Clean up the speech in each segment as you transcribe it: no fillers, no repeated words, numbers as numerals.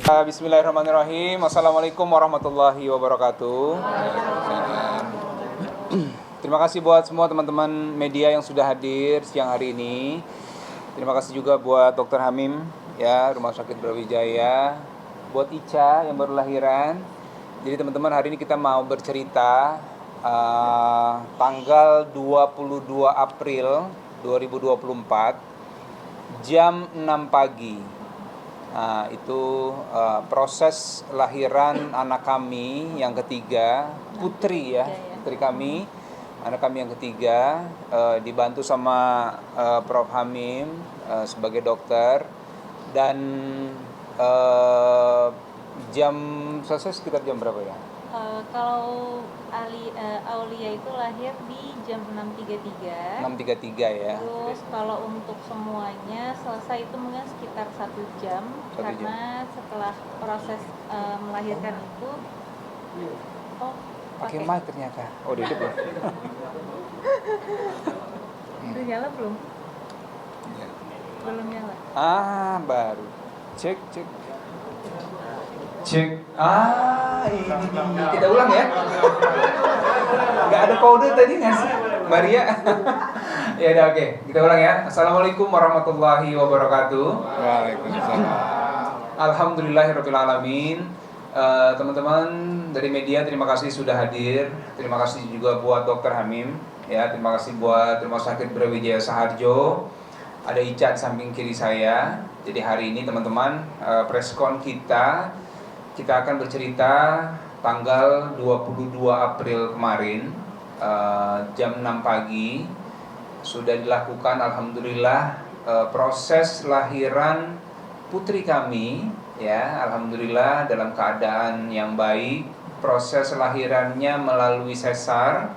Bismillahirrahmanirrahim. Assalamualaikum warahmatullahi wabarakatuh. Terima kasih buat semua teman-teman media yang sudah hadir siang hari ini. Terima kasih juga buat Dr. Hamim ya, Rumah Sakit Brawijaya, buat Ica yang baru lahiran. Jadi teman-teman, hari ini kita mau bercerita tanggal 22 April 2024 jam 6 pagi. Nah, itu proses lahiran anak kami yang ketiga, Putri ya, putri kami, anak kami yang ketiga, dibantu sama Prof. Hamim sebagai dokter. Dan jam selesai sekitar jam berapa ya? Kalau Aulia itu lahir di jam 6.33. 6.33 ya. Terus kalau untuk semuanya selesai itu mungkin sekitar 1 jam. Karena setelah proses melahirkan itu pakai mic ternyata. Oh, udah hidup loh. Udah nyala belum? Ya. Belum nyala. Baru. Cek. Ini kita ulang ya. Nggak ada kode tadi nggak sih, Maria? Ya udah, oke. Kita ulang ya. Assalamualaikum warahmatullahi wabarakatuh. Waalaikumsalam. Alhamdulillahirabbil alamin. Teman-teman dari media, terima kasih sudah hadir. Terima kasih juga buat Dr. Hamim ya. Terima kasih buat Rumah Sakit Brawijaya Saharjo. Ada Ica di samping kiri saya. Jadi hari ini teman-teman, preskon kita akan bercerita tanggal 22 April kemarin, jam 6 pagi sudah dilakukan alhamdulillah proses lahiran putri kami ya, alhamdulillah dalam keadaan yang baik. Proses lahirannya melalui sesar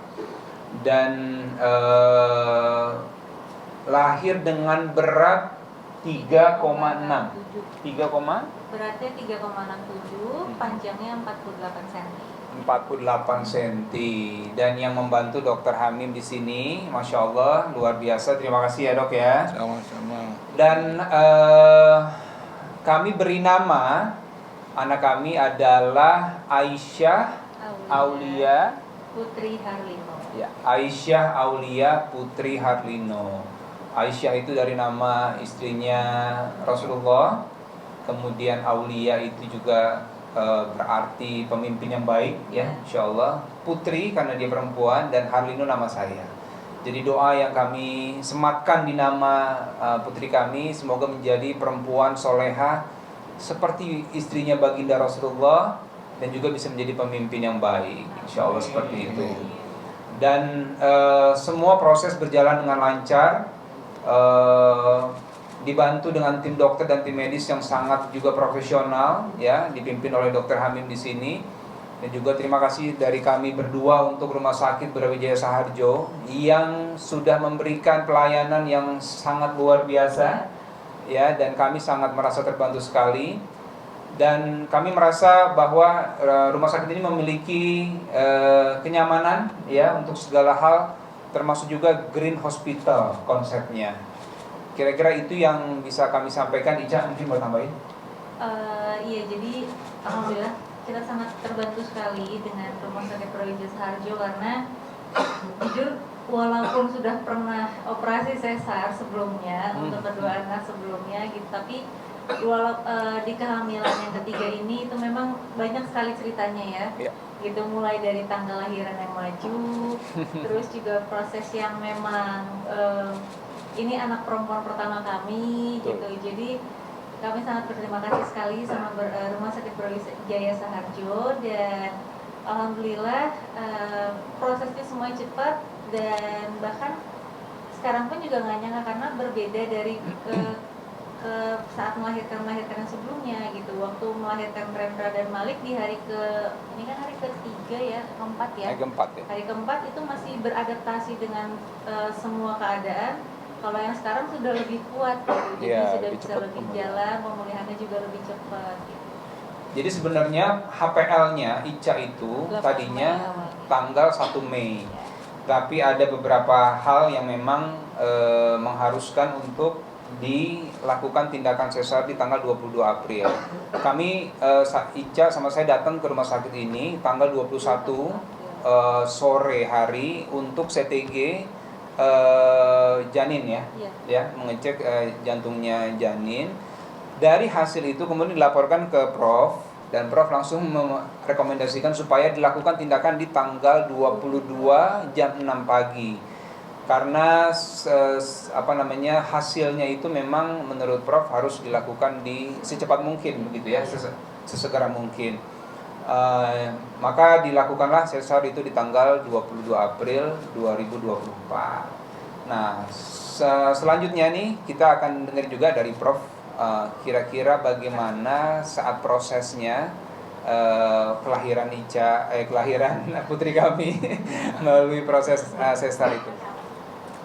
dan lahir dengan berat 3,6. Beratnya 3,67, panjangnya 48 cm. 48 cm. Dan yang membantu Dr. Hamim di sini, masya Allah, luar biasa. Terima kasih ya dok ya. Sama-sama. Dan kami beri nama anak kami adalah Aisyah Aulia Putri Harlino. Ya, Aisyah Aulia Putri Harlino. Aisyah itu dari nama istrinya Rasulullah. Kemudian Aulia itu juga berarti pemimpin yang baik ya, insyaallah. Putri karena dia perempuan, dan Harlino nama saya. Jadi doa yang kami sematkan di nama putri kami, semoga menjadi perempuan soleha seperti istrinya baginda Rasulullah, dan juga bisa menjadi pemimpin yang baik, insyaallah seperti itu. Dan semua proses berjalan dengan lancar, dibantu dengan tim dokter dan tim medis yang sangat juga profesional ya, dipimpin oleh Dr. Hamim di sini. Dan juga terima kasih dari kami berdua untuk Rumah Sakit Brawijaya Saharjo yang sudah memberikan pelayanan yang sangat luar biasa ya, dan kami sangat merasa terbantu sekali. Dan kami merasa bahwa rumah sakit ini memiliki kenyamanan ya untuk segala hal, termasuk juga green hospital konsepnya. Kira-kira itu yang bisa kami sampaikan. Ica mungkin mau tambahin? Iya, jadi alhamdulillah kita sangat terbantu sekali dengan Rumah Sakit Brawijaya Saharjo, karena jujur walaupun sudah pernah operasi sesar sebelumnya untuk kedua anak sebelumnya gitu, tapi di kehamilan yang ketiga ini itu memang banyak sekali ceritanya ya. Gitu, mulai dari tanggal lahiran yang maju, terus juga proses yang memang ini anak perempuan pertama kami gitu. Jadi kami sangat berterima kasih sekali sama Rumah Sakit Brawijaya Saharjo, dan alhamdulillah prosesnya semuanya cepat, dan bahkan sekarang pun juga nggak nyangka karena berbeda dari ke saat melahirkan sebelumnya gitu. Waktu melahirkan Rendra dan Malik di hari ini kan hari ketiga ya, keempat ya. Hari keempat itu masih beradaptasi dengan semua keadaan. Kalau yang sekarang sudah lebih kuat gitu. Jadi sudah bisa lebih jalan, pemulihannya juga lebih cepat gitu. Jadi sebenarnya HPL-nya Ica itu tadinya tanggal 1 Mei. Tapi ada beberapa hal yang memang mengharuskan untuk dilakukan tindakan sesar di tanggal 22 April. Kami Ica sama saya datang ke rumah sakit ini tanggal 21 sore hari untuk CTG janin ya. Iya. Ya, mengecek jantungnya janin. Dari hasil itu kemudian dilaporkan ke Prof dan Prof langsung merekomendasikan supaya dilakukan tindakan di tanggal 22 jam 6 pagi. Karena hasilnya itu memang menurut Prof harus dilakukan di secepat mungkin begitu ya, sesegera mungkin. Maka dilakukanlah sesar itu di tanggal 22 April 2024. Nah, selanjutnya nih kita akan dengar juga dari Prof kira-kira bagaimana saat prosesnya kelahiran kelahiran putri kami melalui proses sesar itu.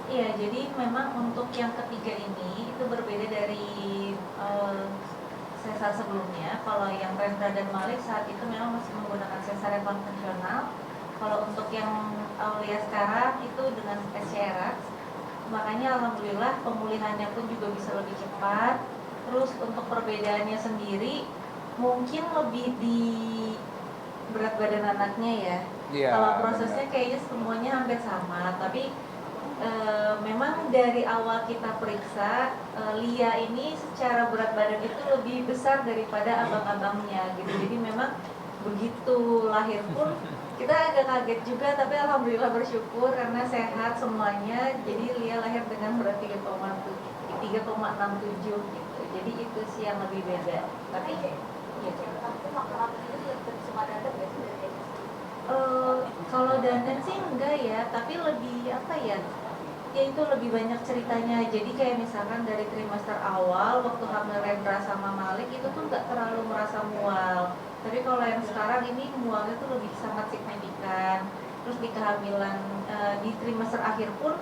Iya, jadi memang untuk yang ketiga ini itu berbeda dari sesar sebelumnya. Kalau yang Rendra dan Malik saat itu memang masih menggunakan sesar yang konvensional. Kalau untuk yang Aulia sekarang itu dengan SCRX. Makanya alhamdulillah pemulihannya pun juga bisa lebih cepat. Terus untuk perbedaannya sendiri mungkin lebih di berat badan anaknya ya. Iya, Kalau prosesnya kayaknya semuanya hampir sama, tapi memang dari awal kita periksa Lia ini secara berat badan itu lebih besar daripada abang-abangnya gitu. Jadi memang begitu lahir pun kita agak kaget juga, tapi alhamdulillah bersyukur karena sehat semuanya. Jadi Lia lahir dengan berat 3,67 gitu. Jadi itu sih yang lebih beda. Tapi ya, kalau dandan sih enggak ya, tapi lebih apa ya? Ya itu lebih banyak ceritanya. Jadi kayak misalkan dari trimester awal waktu hamil Rendra sama Malik itu tuh nggak terlalu merasa mual. Tapi kalau yang sekarang ini mualnya tuh lebih sangat signifikan. Terus di kehamilan di trimester akhir pun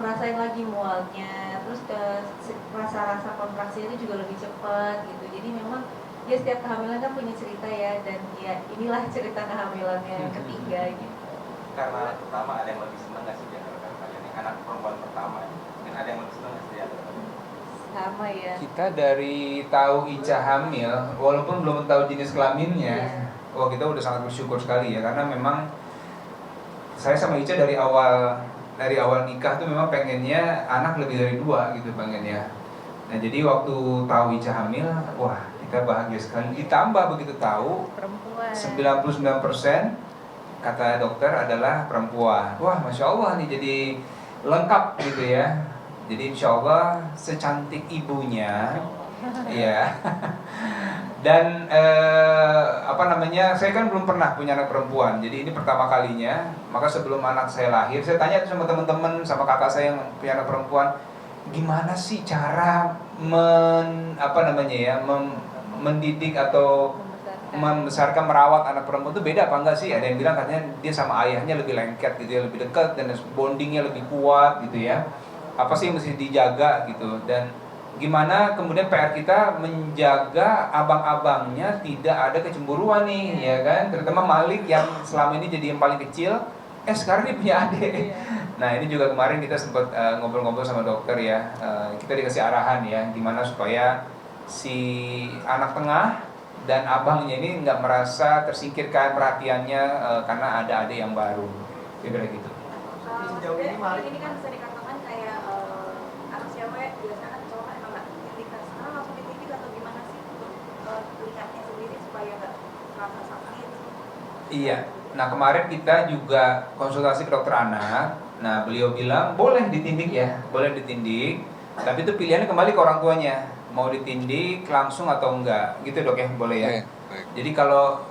merasain lagi mualnya. Terus rasa-rasa kontraksi itu juga lebih cepat gitu. Jadi memang ya setiap kehamilan kan punya cerita ya, dan ya inilah cerita kehamilannya yang ketiga gitu. Karena anak pertama ada yang lebih senang nggak sih di antara kalian? Anak perempuan pertama mungkin ada yang lebih senang nggak sih di antara kalian? Sama ya. Kita dari tahu Ica hamil, walaupun belum tahu jenis kelaminnya, wah kita udah sangat bersyukur sekali ya, karena memang saya sama Ica dari awal nikah tuh memang pengennya anak lebih dari 2 gitu pengennya. Nah jadi waktu tahu Ica hamil, wah kita bahagia sekali. Ditambah begitu tahu Perempuan. 99% kata dokter adalah perempuan. Wah, masya Allah nih, jadi lengkap gitu ya. Jadi insya Allah secantik ibunya, ya. Dan saya kan belum pernah punya anak perempuan. Jadi ini pertama kalinya. Maka sebelum anak saya lahir, saya tanya sama teman-teman, sama kakak saya yang punya anak perempuan, gimana sih cara mendidik atau membesarkan, merawat anak perempuan itu beda apa enggak sih? Ada yang bilang katanya dia sama ayahnya lebih lengket gitu ya, lebih dekat dan bondingnya lebih kuat gitu ya. Apa sih yang mesti dijaga gitu, dan gimana kemudian PR kita menjaga abang-abangnya tidak ada kecemburuan nih ya kan, terutama Malik yang selama ini jadi yang paling kecil, sekarang dia punya adik. Nah ini juga kemarin kita sempat ngobrol-ngobrol sama dokter ya, kita dikasih arahan ya gimana supaya si anak tengah dan abangnya ini nggak merasa tersingkirkan perhatiannya karena ada adik yang baru, kira-kira gitu. Sejauh ini Malik ini kan bisa dikatakan kayak anak cewek biasanya kan cowok emang nggak ditindik, sekarang langsung ditindik atau gimana sih untuk lihatnya sendiri supaya nggak merasa sakit? Iya. Nah kemarin kita juga konsultasi ke dokter anak. Nah beliau bilang boleh ditindik ya, boleh ditindik. Tapi itu pilihannya kembali ke orang tuanya, mau ditindik langsung atau enggak, gitu dok ya, boleh ya. Baik. Jadi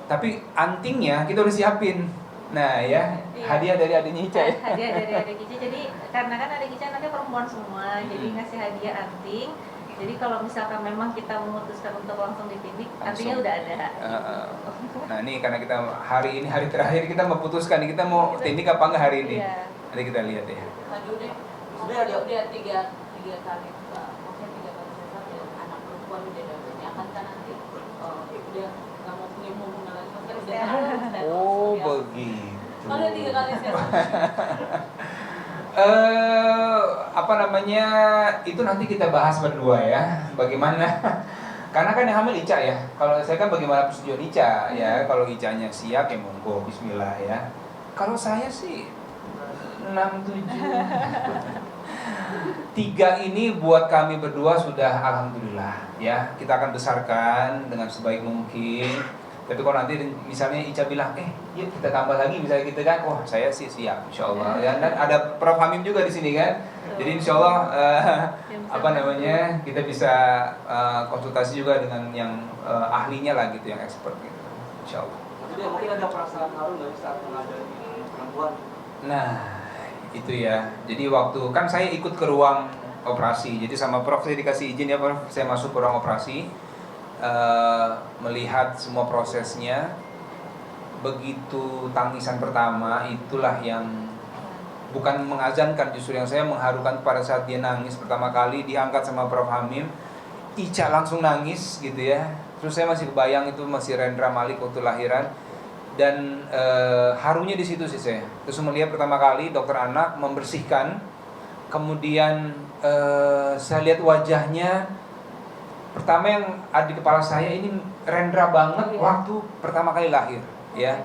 tapi antingnya kita udah siapin. Nah ya, Iya. hadiah dari adiknya Ica ya. Hadiah dari adik Ica. Jadi karena kan adik Ica anaknya perempuan semua, jadi ngasih hadiah anting. Jadi kalau misalkan memang kita memutuskan untuk langsung ditindik, antingnya udah ada. Nah ini karena kita hari ini hari terakhir kita memutuskan kita mau tindik apa enggak hari ini. Iya. Nanti kita lihat ya. Udah tiga kali maksudnya 3 kali sesar ya, anak perempuan udah dapetnya kan nanti udah nggak mau punya hubungan lagi, maksudnya udah Oh begitu. udah 3 kali sesar. apa namanya, itu nanti kita bahas berdua ya, bagaimana. Karena kan yang hamil Ica ya. Kalau saya kan bagaimana persetujuan Ica ya. Kalau Icanya siap ya monggo, bismillah ya. Kalau saya sih 6, 7. 3 ini buat kami berdua sudah alhamdulillah ya. Kita akan besarkan dengan sebaik mungkin. Tapi kalau nanti misalnya Ica bilang, yuk kita tambah lagi misalnya gitu kan, wah saya sih siap insya Allah ya. Dan ada Prof Hamim juga di sini kan, jadi insya Allah apa namanya, kita bisa konsultasi juga dengan yang ahlinya lah gitu, yang expert gitu, insya Allah. Jadi mungkin ada perasaan haru dari saat mengajari perempuan. Nah itu ya, jadi waktu kan saya ikut ke ruang operasi, jadi sama Prof saya dikasih izin ya Prof, saya masuk ke ruang operasi. Melihat semua prosesnya, begitu tangisan pertama itulah yang bukan mengazankan, justru yang saya mengharukan pada saat dia nangis pertama kali diangkat sama Prof Hamim. Ica langsung nangis gitu ya. Terus saya masih kebayang itu masih Rendra Malik waktu lahiran, dan harunya di situ sih saya. Terus melihat pertama kali dokter anak membersihkan, kemudian saya lihat wajahnya. Pertama yang ada di kepala saya ini Rendra banget waktu pertama kali lahir ya.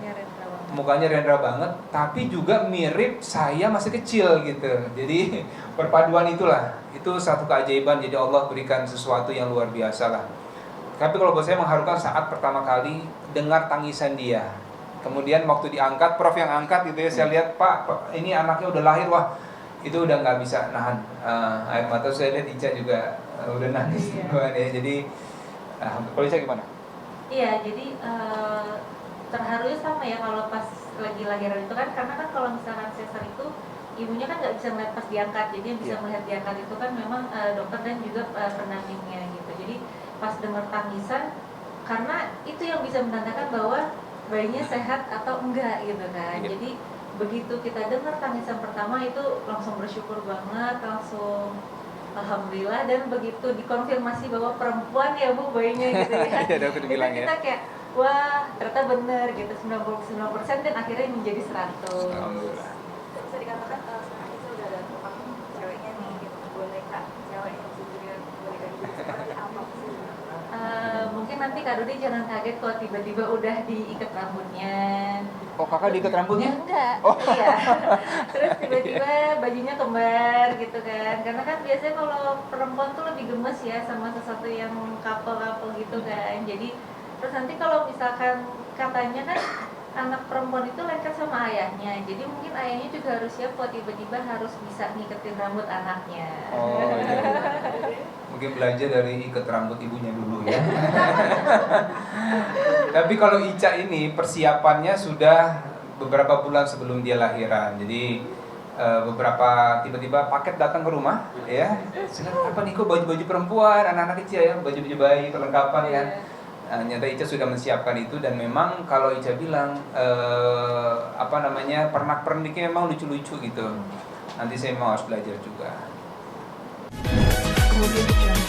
Mukanya Rendra banget, tapi juga mirip saya masih kecil gitu. Jadi perpaduan itulah, itu satu keajaiban. Jadi Allah berikan sesuatu yang luar biasa lah. Tapi kalau buat saya mengharukan saat pertama kali dengar tangisan dia. Kemudian waktu diangkat, Prof yang angkat gitu ya, saya lihat Pak ini anaknya udah lahir, wah itu udah nggak bisa nahan air mata. Saya lihat Ica juga udah nangis duluan ya. Jadi kalau Ica gimana? Iya, jadi terharunya sama ya kalau pas lagi lahiran itu kan, karena kan kalau misalkan sesar itu ibunya kan nggak bisa melihat pas diangkat, jadi yang bisa melihat diangkat itu kan memang dokter dan juga pendampingnya gitu. Jadi pas dengar tangisan, karena itu yang bisa menandakan bahwa bayinya sehat atau enggak gitu kan. Jadi begitu kita dengar tangisan pertama itu langsung bersyukur banget, langsung alhamdulillah, dan begitu dikonfirmasi bahwa perempuan ya Bu bayinya gitu ya. Iya, dokter bilang ya. Kita kayak wah ternyata bener gitu, 99% dan akhirnya menjadi 100. Alhamdulillah. Bisa dikatakan sekarang itu udah ada tukang ceweknya nih gitu, boneka cewek yang sendiri boneka gitu, seperti apa sih? Mungkin nanti Kak Dudi jangan kaget kalau tiba-tiba udah diikat rambutnya. Oh kakak diikat rambutnya? Enggak, iya. Terus tiba-tiba bajunya kembar gitu kan. Karena kan biasanya kalau perempuan tuh lebih gemes ya sama sesuatu yang couple-couple gitu kan. Jadi terus nanti kalau misalkan katanya kan anak perempuan itu lengket sama ayahnya. Jadi mungkin ayahnya juga harus siap kalau tiba-tiba harus bisa ngiketin rambut anaknya. Oh iya. Mungkin belajar dari ikat rambut ibunya dulu ya. Tapi kalau Ica ini persiapannya sudah beberapa bulan sebelum dia lahiran. Jadi beberapa tiba-tiba paket datang ke rumah ya. Apa nih kok baju-baju perempuan, anak-anak kecil ya, baju-baju bayi, perlengkapan kan. Nyata Ica sudah menyiapkan itu, dan memang kalau Ica bilang apa namanya, pernak-perniknya memang lucu-lucu gitu. Nanti saya mau harus belajar juga. Audio Jungle.